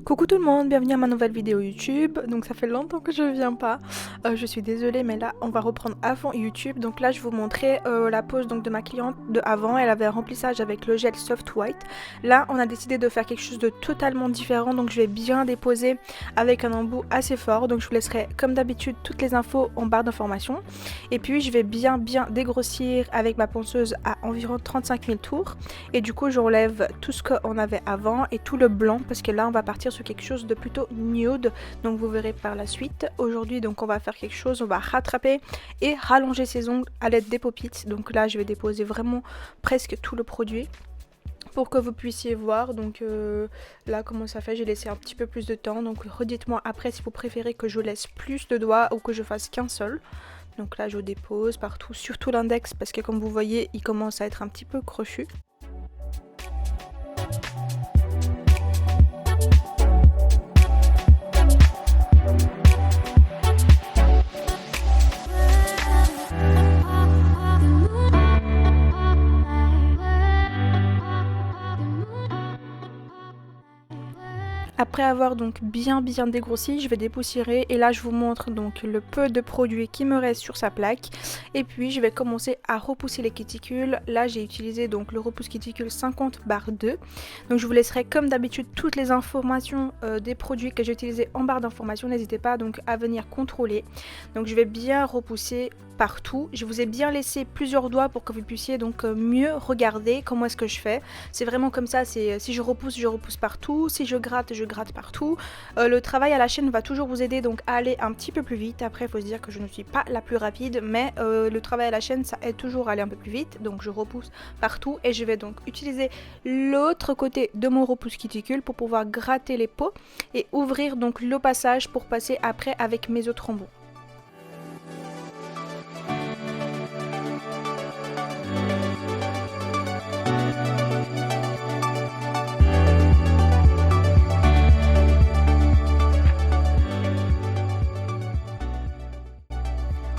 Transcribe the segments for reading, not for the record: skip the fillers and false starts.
Coucou tout le monde, bienvenue à ma nouvelle vidéo YouTube. Donc ça fait longtemps que je viens pas, je suis désolée mais là on va reprendre avant YouTube. Donc là je vous montrais la pose donc de ma cliente de avant, elle avait un remplissage avec le gel Soft White. Là on a décidé de faire quelque chose de totalement différent, donc je vais bien déposer avec un embout assez fort. Donc je vous laisserai comme d'habitude toutes les infos en barre d'informations. Et puis je vais bien dégrossir avec ma ponceuse à environ 35 000 tours. Et du coup j'enlève tout ce qu'on avait avant et tout le blanc parce que là on va partir sur quelque chose de plutôt nude, donc vous verrez par la suite. Aujourd'hui donc on va faire quelque chose, on va rattraper et rallonger ses ongles à l'aide des pop-its. Donc là je vais déposer vraiment presque tout le produit pour que vous puissiez voir. Donc là comment ça fait, j'ai laissé un petit peu plus de temps, donc redites-moi après si vous préférez que je laisse plus de doigts ou que je fasse qu'un seul. Donc là je dépose partout, surtout l'index parce que comme vous voyez il commence à être un petit peu crochu. Après avoir donc bien dégrossi, je vais dépoussiérer et là je vous montre donc le peu de produit qui me reste sur sa plaque. Et puis je vais commencer à repousser les cuticules. Là j'ai utilisé donc le repousse cuticule 50/2. Donc je vous laisserai comme d'habitude toutes les informations des produits que j'ai utilisés en barre d'informations. N'hésitez pas donc à venir contrôler. Donc je vais bien repousser partout. Je vous ai bien laissé plusieurs doigts pour que vous puissiez donc mieux regarder comment est-ce que je fais. C'est vraiment comme ça, c'est si je repousse partout, si je gratte partout. Le travail à la chaîne va toujours vous aider donc à aller un petit peu plus vite. Après il faut se dire que je ne suis pas la plus rapide, mais le travail à la chaîne ça aide toujours à aller un peu plus vite. Donc je repousse partout et je vais donc utiliser l'autre côté de mon repousse cuticule pour pouvoir gratter les peaux et ouvrir donc le passage pour passer après avec mes autres embouts.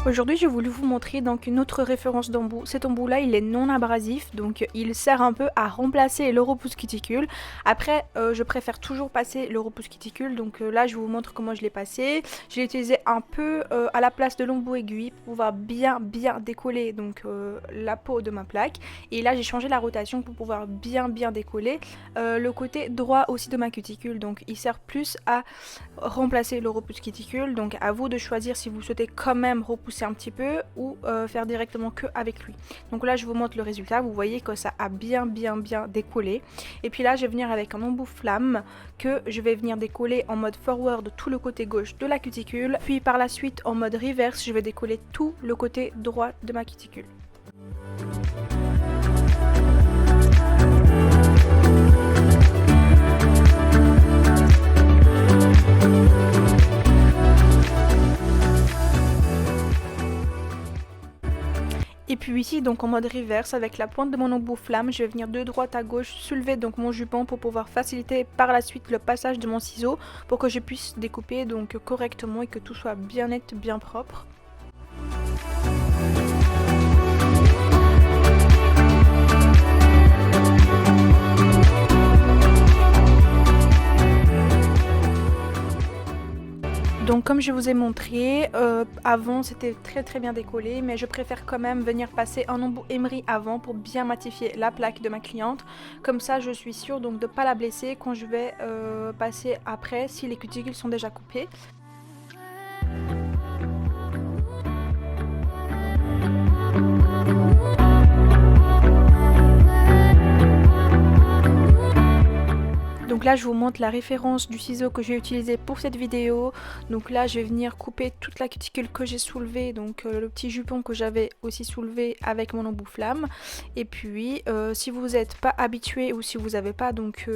Aujourd'hui j'ai voulu vous montrer donc une autre référence d'embout. Cet embout là il est non abrasif, donc il sert un peu à remplacer le repousse cuticule. Après je préfère toujours passer le repousse cuticule, donc là je vous montre comment je l'ai passé. Je l'ai utilisé un peu à la place de l'embout aiguille pour pouvoir bien décoller donc la peau de ma plaque. Et là j'ai changé la rotation pour pouvoir bien décoller le côté droit aussi de ma cuticule. Donc il sert plus à remplacer le repousse cuticule, donc à vous de choisir si vous souhaitez quand même repousser un petit peu ou faire directement que avec lui. Donc là je vous montre le résultat, vous voyez que ça a bien décollé. Et puis là je vais venir avec un embout flamme que je vais venir décoller en mode forward tout le côté gauche de la cuticule, puis par la suite en mode reverse je vais décoller tout le côté droit de ma cuticule. Et puis ici donc en mode reverse avec la pointe de mon embout flamme, je vais venir de droite à gauche soulever donc mon jupon pour pouvoir faciliter par la suite le passage de mon ciseau pour que je puisse découper donc correctement et que tout soit bien net, bien propre. Donc comme je vous ai montré, avant c'était très bien décollé, mais je préfère quand même venir passer un embout emery avant pour bien matifier la plaque de ma cliente. Comme ça je suis sûre donc de ne pas la blesser quand je vais passer après si les cuticules sont déjà coupées. Donc là je vous montre la référence du ciseau que j'ai utilisé pour cette vidéo. Donc là je vais venir couper toute la cuticule que j'ai soulevée, donc le petit jupon que j'avais aussi soulevé avec mon embout flamme. Et puis si vous n'êtes pas habitué ou si vous n'avez pas donc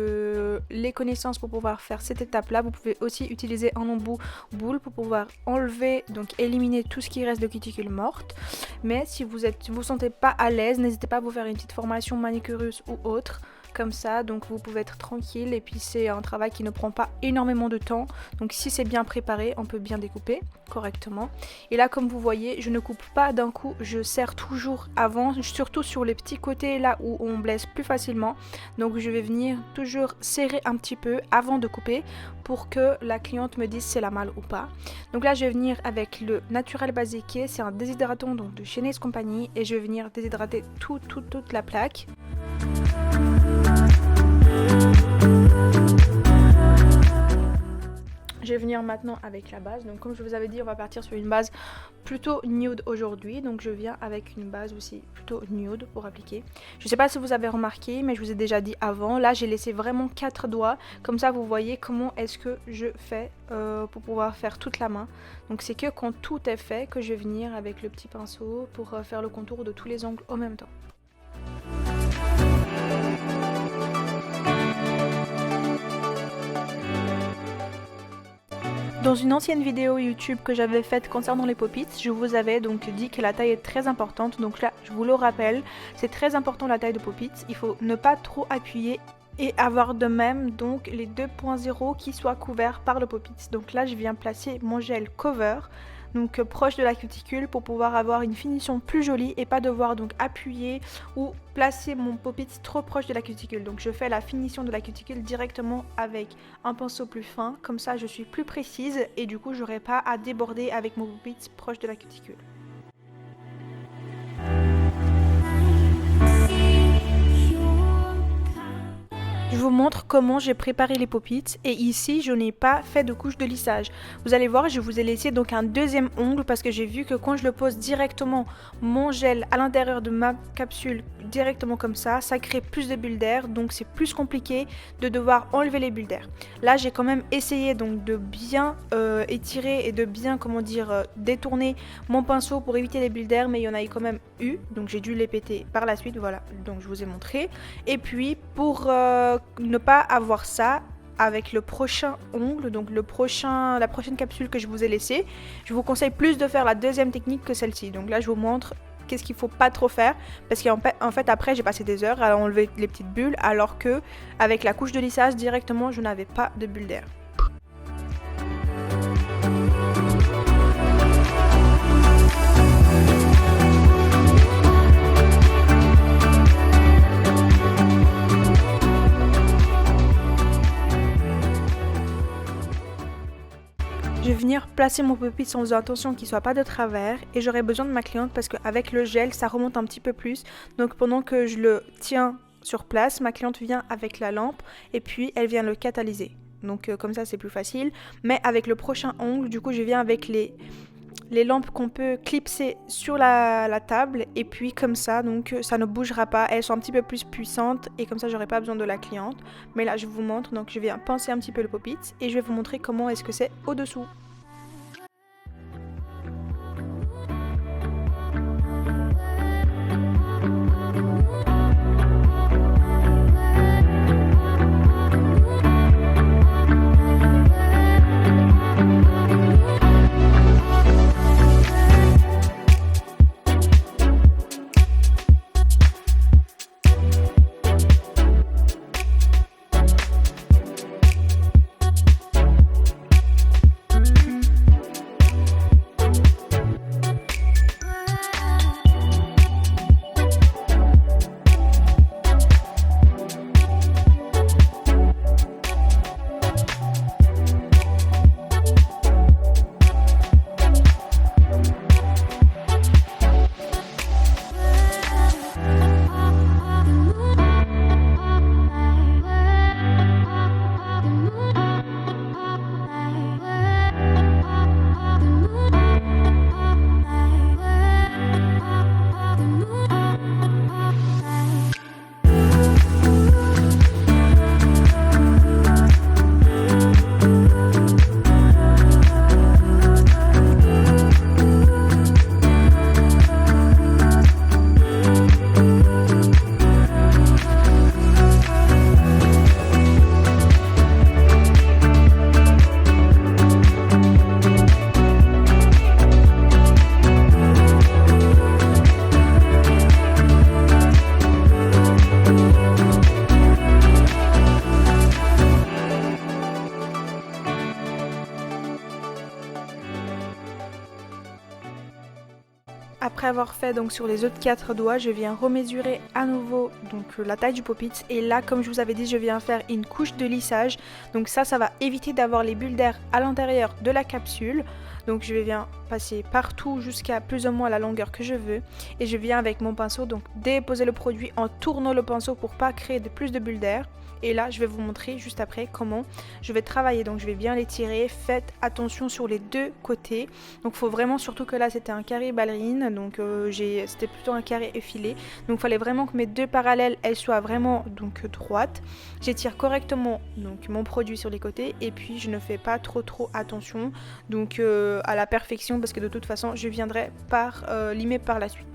les connaissances pour pouvoir faire cette étape là, vous pouvez aussi utiliser un embout boule pour pouvoir enlever, donc éliminer tout ce qui reste de cuticule morte. Mais si vous sentez pas à l'aise, n'hésitez pas à vous faire une petite formation manicurus ou autre. comme ça, donc vous pouvez être tranquille et puis c'est un travail qui ne prend pas énormément de temps, donc si c'est bien préparé on peut bien découper correctement. Et là comme vous voyez je ne coupe pas d'un coup, je serre toujours avant, surtout sur les petits côtés là où on blesse plus facilement, donc je vais venir toujours serrer un petit peu avant de couper pour que la cliente me dise si elle a mal ou pas. Donc là je vais venir avec le Naturel Basique, c'est un déshydratant donc de chez Nails Company et je vais venir déshydrater toute la plaque. Je vais venir maintenant avec la base, donc comme je vous avais dit on va partir sur une base plutôt nude aujourd'hui, donc je viens avec une base aussi plutôt nude pour appliquer. Je ne sais pas si vous avez remarqué mais je vous ai déjà dit avant, là j'ai laissé vraiment 4 doigts, comme ça vous voyez comment est-ce que je fais pour pouvoir faire toute la main. Donc c'est que quand tout est fait que je vais venir avec le petit pinceau pour faire le contour de tous les angles en même temps. Dans une ancienne vidéo YouTube que j'avais faite concernant les pop-its, je vous avais donc dit que la taille est très importante, donc là je vous le rappelle, c'est très important la taille de pop-its, il faut ne pas trop appuyer et avoir de même donc les 2.0 qui soient couverts par le pop-it. Donc là je viens placer mon gel cover, donc proche de la cuticule pour pouvoir avoir une finition plus jolie et pas devoir donc appuyer ou placer mon pop-it trop proche de la cuticule. Donc je fais la finition de la cuticule directement avec un pinceau plus fin, comme ça je suis plus précise et du coup j'aurai pas à déborder avec mon pop-it proche de la cuticule. Je vous montre comment j'ai préparé les pop-its et ici je n'ai pas fait de couche de lissage. Vous allez voir, je vous ai laissé donc un deuxième ongle parce que j'ai vu que quand je le pose directement mon gel à l'intérieur de ma capsule directement comme ça crée plus de bulles d'air, donc c'est plus compliqué de devoir enlever les bulles d'air. Là j'ai quand même essayé donc de bien étirer et de bien détourner mon pinceau pour éviter les bulles d'air, mais il y en a quand même eu, donc j'ai dû les péter par la suite, voilà, donc je vous ai montré. Et puis pour ne pas avoir ça avec le prochain ongle, donc la prochaine capsule que je vous ai laissée, je vous conseille plus de faire la deuxième technique que celle-ci. Donc là je vous montre qu'est-ce qu'il faut pas trop faire, parce qu'en fait après j'ai passé des heures à enlever les petites bulles, alors que avec la couche de lissage directement je n'avais pas de bulles d'air. Je vais venir placer mon pop-it sans faisant attention qu'il ne soit pas de travers et j'aurai besoin de ma cliente parce qu'avec le gel ça remonte un petit peu plus. Donc pendant que je le tiens sur place, ma cliente vient avec la lampe et puis elle vient le catalyser. Donc comme ça c'est plus facile. Mais avec le prochain ongle, du coup je viens avec les lampes qu'on peut clipser sur la table et puis comme ça donc ça ne bougera pas, elles sont un petit peu plus puissantes et comme ça j'aurai pas besoin de la cliente. Mais là je vous montre, donc je viens pincer un petit peu le pop-it et je vais vous montrer comment est-ce que c'est au dessous. après avoir fait donc sur les autres 4 doigts, je viens remesurer à nouveau donc la taille du pop-it. Et là, comme je vous avais dit, je viens faire une couche de lissage. Donc ça va éviter d'avoir les bulles d'air à l'intérieur de la capsule. Donc je viens passer partout jusqu'à plus ou moins la longueur que je veux. Et je viens avec mon pinceau donc déposer le produit en tournant le pinceau pour pas créer plus de bulles d'air. Et là, je vais vous montrer juste après comment je vais travailler. Donc je vais bien les tirer. Faites attention sur les deux côtés. Donc il faut vraiment, surtout que là c'était un carré ballerine. Donc c'était plutôt un carré effilé. Donc il fallait vraiment que mes deux parallèles, elles soient vraiment donc droites. J'étire correctement donc mon produit sur les côtés. Et puis je ne fais pas trop attention donc à la perfection, parce que de toute façon je viendrai par limer par la suite.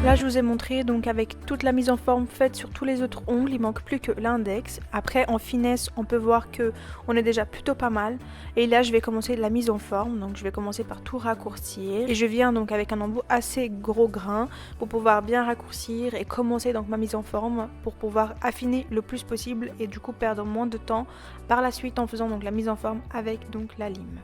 Là je vous ai montré donc avec toute la mise en forme faite sur tous les autres ongles, il manque plus que l'index. Après en finesse on peut voir que on est déjà plutôt pas mal. Et là je vais commencer la mise en forme, donc je vais commencer par tout raccourcir. Et je viens donc avec un embout assez gros grain pour pouvoir bien raccourcir et commencer donc ma mise en forme pour pouvoir affiner le plus possible et du coup perdre moins de temps par la suite en faisant donc la mise en forme avec donc la lime.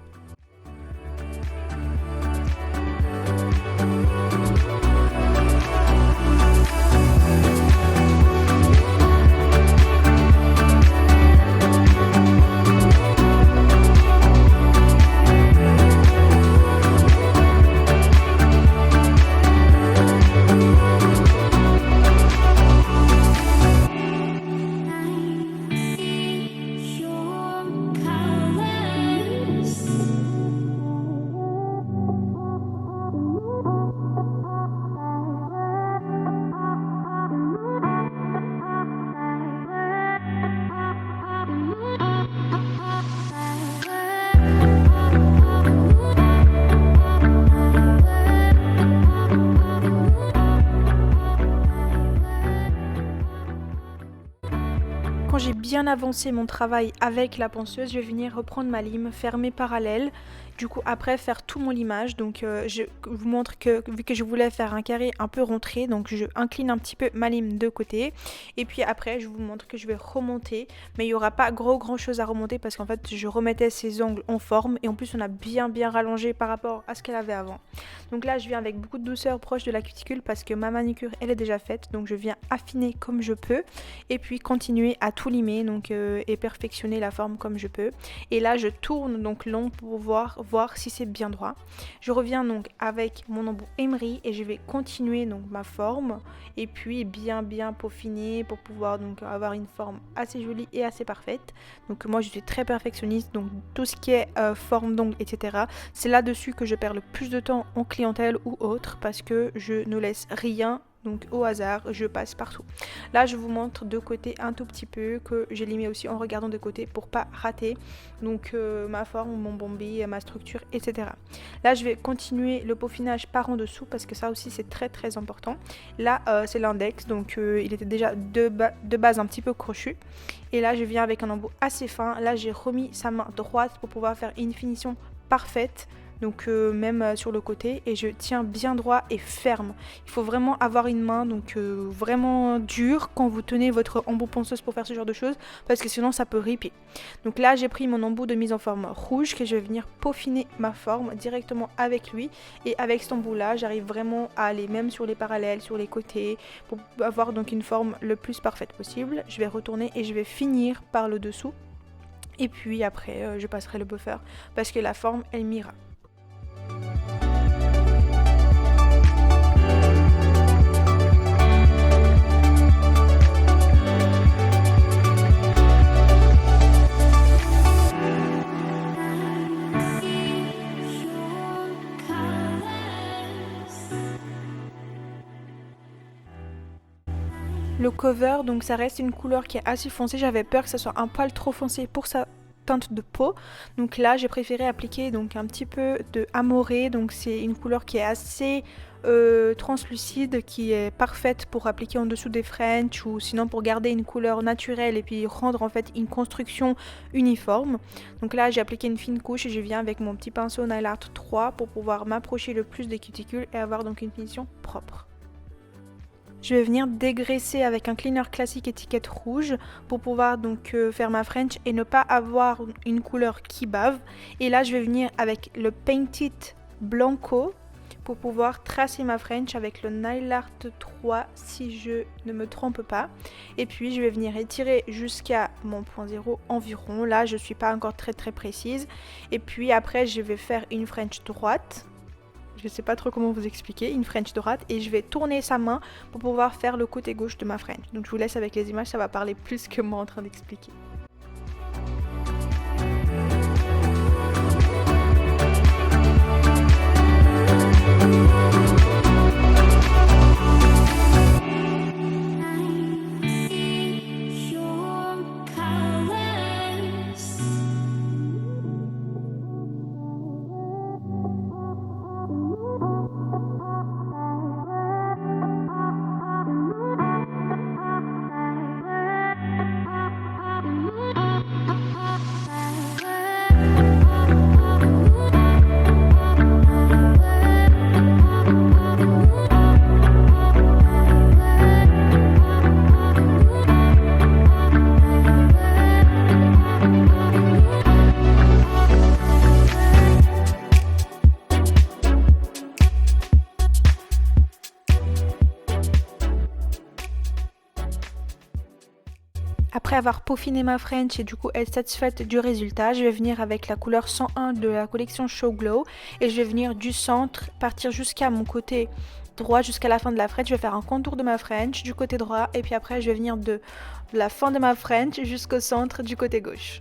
Quand j'ai bien avancé mon travail avec la ponceuse, je vais venir reprendre ma lime, faire mes parallèles, du coup après faire tout mon limage. Donc je vous montre que vu que je voulais faire un carré un peu rentré, donc je incline un petit peu ma lime de côté. Et puis après je vous montre que je vais remonter, mais il n'y aura pas grand chose à remonter parce qu'en fait je remettais ces angles en forme. Et en plus on a bien rallongé par rapport à ce qu'elle avait avant. Donc là je viens avec beaucoup de douceur proche de la cuticule parce que ma manucure elle est déjà faite. Donc je viens affiner comme je peux et puis continuer à tout limer donc, et perfectionner la forme comme je peux. Et là je tourne donc long pour voir si c'est bien droit. Je reviens donc avec mon embout emery et je vais continuer donc ma forme et puis bien peaufiner pour pouvoir donc avoir une forme assez jolie et assez parfaite. Donc moi je suis très perfectionniste, donc tout ce qui est forme d'ongles etc. c'est là-dessus que je perds le plus de temps en clientèle ou autre parce que je ne laisse rien donc au hasard, je passe partout. Là je vous montre de côté un tout petit peu que j'ai limé aussi en regardant de côté pour pas rater donc ma forme, mon bombé, ma structure etc. Là je vais continuer le peaufinage par en dessous parce que ça aussi c'est très important. Là c'est l'index, donc il était déjà de base un petit peu crochu. Et là je viens avec un embout assez fin. Là j'ai remis sa main droite pour pouvoir faire une finition parfaite. Donc même sur le côté, et je tiens bien droit et ferme. Il faut vraiment avoir une main donc vraiment dure quand vous tenez votre embout ponceuse pour faire ce genre de choses, parce que sinon ça peut riper. Donc là j'ai pris mon embout de mise en forme rouge que je vais venir peaufiner ma forme directement avec lui, et avec cet embout là j'arrive vraiment à aller même sur les parallèles, sur les côtés, pour avoir donc une forme le plus parfaite possible. Je vais retourner et je vais finir par le dessous, et puis après je passerai le buffer parce que la forme elle m'ira. Le cover, donc ça reste une couleur qui est assez foncée. J'avais peur que ça soit un poil trop foncé pour sa teinte de peau. Donc là j'ai préféré appliquer donc un petit peu de Amore, donc c'est une couleur qui est assez translucide, qui est parfaite pour appliquer en dessous des French, ou sinon pour garder une couleur naturelle et puis rendre en fait une construction uniforme. Donc là j'ai appliqué une fine couche et je viens avec mon petit pinceau Nail Art 3 pour pouvoir m'approcher le plus des cuticules et avoir donc une finition propre. Je vais venir dégraisser avec un cleaner classique étiquette rouge pour pouvoir donc faire ma French et ne pas avoir une couleur qui bave. Et là je vais venir avec le Painted Blanco pour pouvoir tracer ma French avec le Nail Art 3 si je ne me trompe pas. Et puis je vais venir étirer jusqu'à mon point 0 environ. Là je ne suis pas encore très précise. Et puis après je vais faire une French droite. Je ne sais pas trop comment vous expliquer, une French droite, et je vais tourner sa main pour pouvoir faire le côté gauche de ma French. Donc je vous laisse avec les images, ça va parler plus que moi en train d'expliquer. Après avoir peaufiné ma French et du coup être satisfaite du résultat, je vais venir avec la couleur 101 de la collection Show Glow et je vais venir du centre, partir jusqu'à mon côté droit, jusqu'à la fin de la French. Je vais faire un contour de ma French du côté droit et puis après je vais venir de la fin de ma French jusqu'au centre du côté gauche.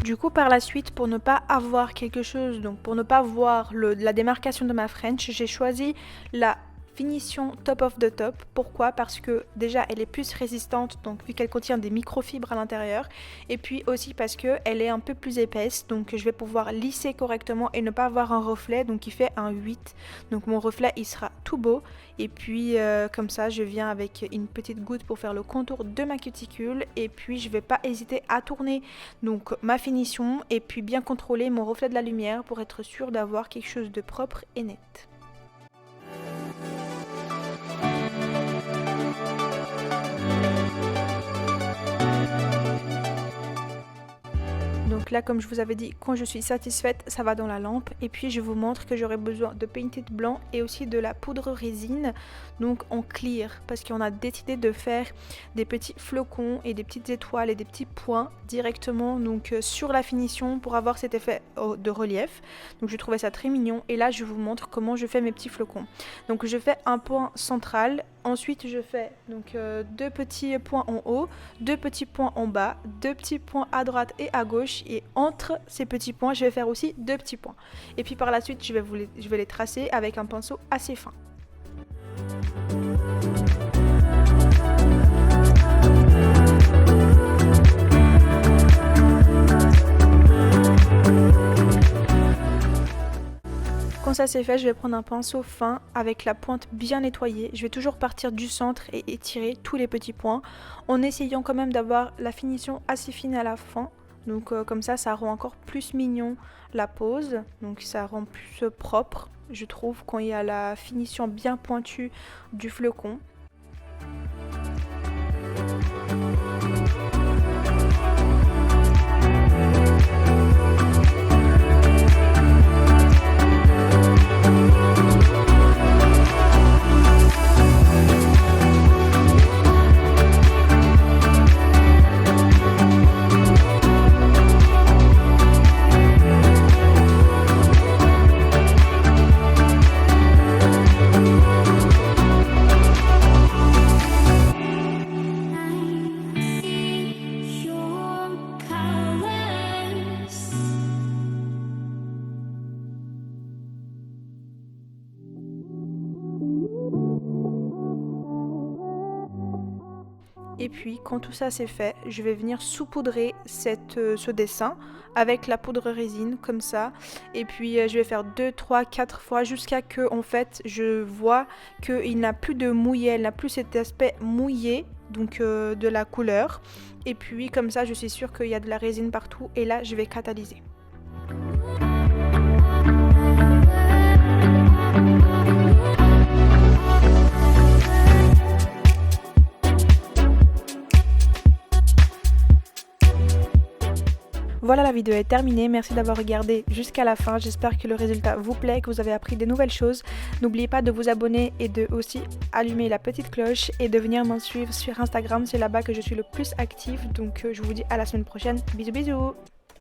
Du coup par la suite, pour ne pas avoir quelque chose, donc pour ne pas voir la démarcation de ma French, j'ai choisi la finition top of the top. Pourquoi? Parce que déjà elle est plus résistante, donc vu qu'elle contient des microfibres à l'intérieur, et puis aussi parce que elle est un peu plus épaisse, donc je vais pouvoir lisser correctement et ne pas avoir un reflet, donc il fait un 8, donc mon reflet il sera tout beau. Et puis comme ça je viens avec une petite goutte pour faire le contour de ma cuticule, et puis je vais pas hésiter à tourner donc ma finition et puis bien contrôler mon reflet de la lumière pour être sûr d'avoir quelque chose de propre et net. Donc là, comme je vous avais dit, quand je suis satisfaite, ça va dans la lampe. Et puis je vous montre que j'aurai besoin de Painted blanc et aussi de la poudre résine, donc en clear, parce qu'on a décidé de faire des petits flocons et des petites étoiles et des petits points directement donc sur la finition pour avoir cet effet de relief. Donc je trouvais ça très mignon. Et là, je vous montre comment je fais mes petits flocons. Donc je fais un point central. Ensuite, je fais donc deux petits points en haut, deux petits points en bas, deux petits points à droite et à gauche, et entre ces petits points, je vais faire aussi deux petits points. Et puis par la suite, je vais les tracer avec un pinceau assez fin. Quand ça c'est fait, je vais prendre un pinceau fin avec la pointe bien nettoyée. Je vais toujours partir du centre et étirer tous les petits points en essayant quand même d'avoir la finition assez fine à la fin. Donc comme ça rend encore plus mignon la pose. Donc ça rend plus propre, je trouve, quand il y a la finition bien pointue du flocon. Et puis quand tout ça c'est fait, je vais venir saupoudrer ce dessin avec la poudre résine comme ça. Et puis je vais faire 2, 3, 4 fois jusqu'à que en fait je vois qu'il n'a plus de mouillé, elle n'a plus cet aspect mouillé donc de la couleur. Et puis comme ça je suis sûre qu'il y a de la résine partout et là je vais catalyser. Voilà, la vidéo est terminée, merci d'avoir regardé jusqu'à la fin, j'espère que le résultat vous plaît, que vous avez appris des nouvelles choses. N'oubliez pas de vous abonner et de aussi allumer la petite cloche et de venir m'en suivre sur Instagram, c'est là-bas que je suis le plus active, donc je vous dis à la semaine prochaine, bisous bisous.